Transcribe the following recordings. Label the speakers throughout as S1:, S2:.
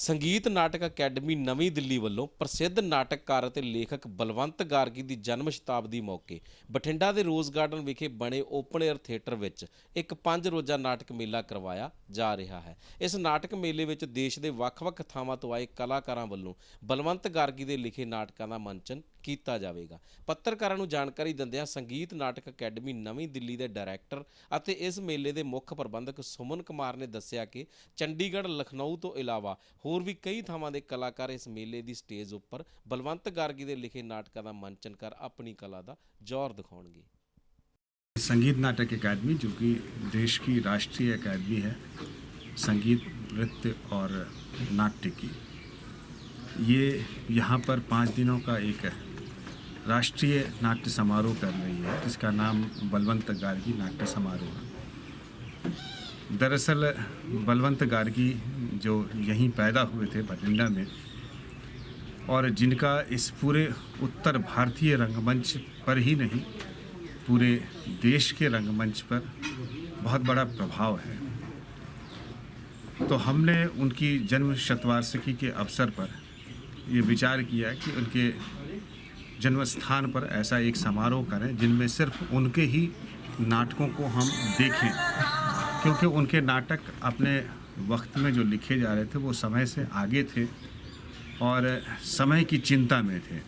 S1: संगीत नाटक अकैडमी नवीं दिल्ली ਵੱਲੋਂ ਪ੍ਰਸਿੱਧ ਨਾਟਕਕਾਰ ਅਤੇ ਲੇਖਕ ਬਲਵੰਤ ਗਾਰਗੀ ਦੀ ਜਨਮ ਸ਼ਤਾਬਦੀ ਮੌਕੇ ਬਠਿੰਡਾ ਦੇ ਰੋਜ਼ ਗਾਰਡਨ ਵਿਖੇ ਬਣੇ ਓਪਨ 에ਅਰ ਥੀਏਟਰ ਵਿੱਚ ਇੱਕ 5 ਰੋਜ਼ਾ ਨਾਟਕ ਮੇਲਾ ਕਰਵਾਇਆ ਜਾ ਰਿਹਾ ਹੈ। ਇਸ ਨਾਟਕ ਮੇਲੇ ਵਿੱਚ ਦੇਸ਼ ਦੇ ਵੱਖ-ਵੱਖ ਥਾਵਾਂ ਤੋਂ ਆਏ ਕਲਾਕਾਰਾਂ ਵੱਲੋਂ ਬਲਵੰਤ ਗਾਰਗੀ ਦੇ ਲਿਖੇ ਨਾਟਕਾਂ ਦਾ ਮੰਚਨ ਕੀਤਾ ਜਾਵੇਗਾ। ਪੱਤਰਕਾਰਾਂ ਨੂੰ ਜਾਣਕਾਰੀ ਦਿੰਦਿਆਂ ਸੰਗੀਤ ਨਾਟਕ ਅਕੈਡਮੀ ਨਵੀਂ ਦਿੱਲੀ ਦੇ ਡਾਇਰੈਕਟਰ ਅਤੇ ਇਸ ਮੇਲੇ ਦੇ ਮੁੱਖ ਪ੍ਰਬੰਧਕ ਸੁਮਨ ਕੁਮਾਰ ਨੇ ਦੱਸਿਆ ਕਿ ਚੰਡੀਗੜ੍ਹ, ਲਖਨਊ ਤੋਂ ਇਲਾਵਾ ਹੋਰ ਵੀ ਕਈ ਥਾਵਾਂ ਦੇ ਕਲਾਕਾਰ ਇਸ ਮੇਲੇ ਦੀ ਸਟੇਜ ਉੱਪਰ ਬਲਵੰਤ ਗਾਰਗੀ ਦੇ लिखे नाटकों का मंचन कर अपनी कला का जोर दिखाएंगे।
S2: संगीत नाटक अकादमी जो कि देश की राष्ट्रीय अकादमी है संगीत, नृत्य और नाट्य की, ये यहाँ पर 5 दिनों का एक राष्ट्रीय नाट्य समारोह कर रही है जिसका नाम बलवंत गार्गी नाट्य समारोह है। दरअसल बलवंत गार्गी जो यहीं पैदा हुए थे बठिंडा में, और जिनका इस पूरे उत्तर भारतीय रंगमंच पर ही नहीं पूरे देश के रंगमंच पर बहुत बड़ा प्रभाव है, तो हमने उनकी जन्म शतवार्षिकी के अवसर पर ये विचार किया कि उनके जन्म स्थान पर ऐसा एक समारोह करें जिनमें सिर्फ उनके ही नाटकों को हम देखें, क्योंकि उनके नाटक अपने वक्त में जो लिखे जा रहे थे वो समय से आगे थे और समय की चिंता में थे,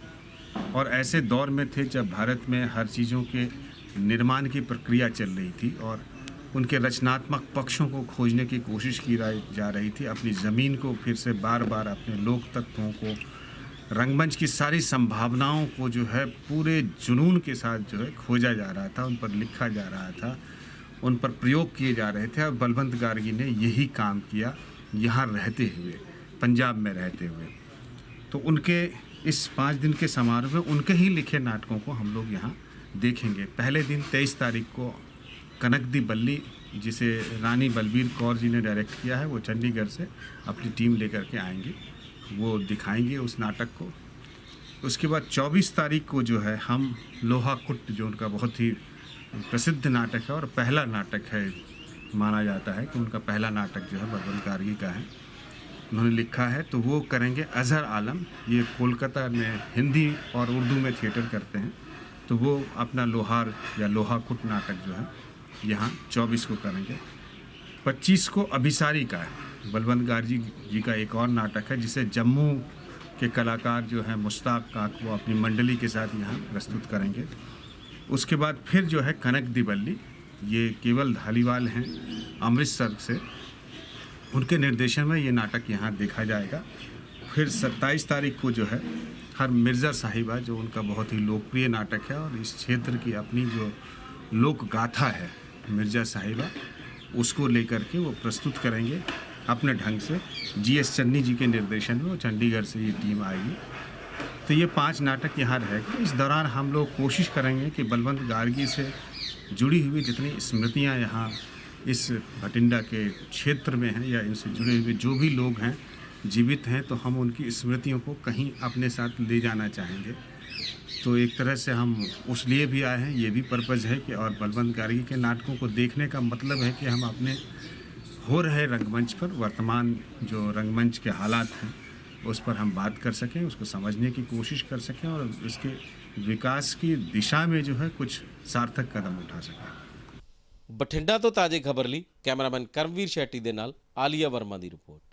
S2: और ऐसे दौर में थे जब भारत में हर चीज़ों के निर्माण की प्रक्रिया चल रही थी और उनके रचनात्मक पक्षों को खोजने की कोशिश की जा रही थी। अपनी ज़मीन को फिर से बार बार, अपने लोक तत्वों को, रंगमंच की सारी संभावनाओं को जो है पूरे जुनून के साथ जो है खोजा जा रहा था, उन पर लिखा जा रहा था, उन पर प्रयोग किए जा रहे थे। और बलवंत गार्गी ने यही काम किया यहाँ रहते हुए, पंजाब में रहते हुए। तो उनके इस 5 दिन के समारोह में उनके ही लिखे नाटकों को हम लोग यहाँ देखेंगे। पहले दिन 23 तारीख को कनक दी बल्ली, जिसे रानी बलबीर कौर जी ने डायरेक्ट किया है, वो चंडीगढ़ से अपनी टीम लेकर के आएंगे, वो दिखाएंगे उस नाटक को। उसके बाद 24 तारीख को जो है हम लोहा कुट, जो उनका बहुत ही प्रसिद्ध नाटक है और पहला नाटक है, माना जाता है कि उनका पहला नाटक जो है बलवंत गार्गी का है, उन्होंने लिखा है, तो वो करेंगे। अजहर आलम, ये कोलकाता में हिंदी और उर्दू में थिएटर करते हैं, तो वो अपना लोहार या लोहा कुट नाटक जो है यहाँ 24 को करेंगे। 25 को अभिसारी का है, बलवंत गार्गी जी का एक और नाटक है जिसे जम्मू के कलाकार जो हैं मुश्ताक काक, वो अपनी मंडली के साथ यहाँ प्रस्तुत करेंगे। उसके बाद फिर जो है कनक दी बल्ली, ये केवल धालीवाल हैं अमृतसर से, उनके निर्देशन में ये नाटक यहाँ देखा जाएगा। फिर 27 तारीख को जो है हर मिर्ज़ा साहिबा, जो उनका बहुत ही लोकप्रिय नाटक है और इस क्षेत्र की अपनी जो लोक गाथा है मिर्ज़ा साहिबा, उसको लेकर के वो प्रस्तुत करेंगे अपने ढंग से। GS चन्नी जी के निर्देशन में वो चंडीगढ़ से ये टीम आएगी। तो ये 5 नाटक यहाँ रहेंगे। इस दौरान हम लोग कोशिश करेंगे कि बलवंत गार्गी से जुड़ी हुई जितनी स्मृतियाँ यहाँ इस बठिंडा के क्षेत्र में हैं या इनसे जुड़े हुए जो भी लोग हैं जीवित हैं, तो हम उनकी स्मृतियों को कहीं अपने साथ ले जाना चाहेंगे। तो एक तरह से हम उस लिए भी आए हैं, ये भी पर्पज़ है कि, और बलवंत गार्गी के नाटकों को देखने का मतलब है कि हम अपने हो रहे रंगमंच पर, वर्तमान जो रंगमंच के हालात हैं उस पर हम बात कर सकें, उसको समझने की कोशिश कर सकें और उसके विकास की दिशा में जो है कुछ सार्थक कदम उठा सकें।
S1: बठिंडा तो ताज़े खबर ली कैमरामैन करमवीर शेट्टी दे नाल आलिया वर्मा की रिपोर्ट।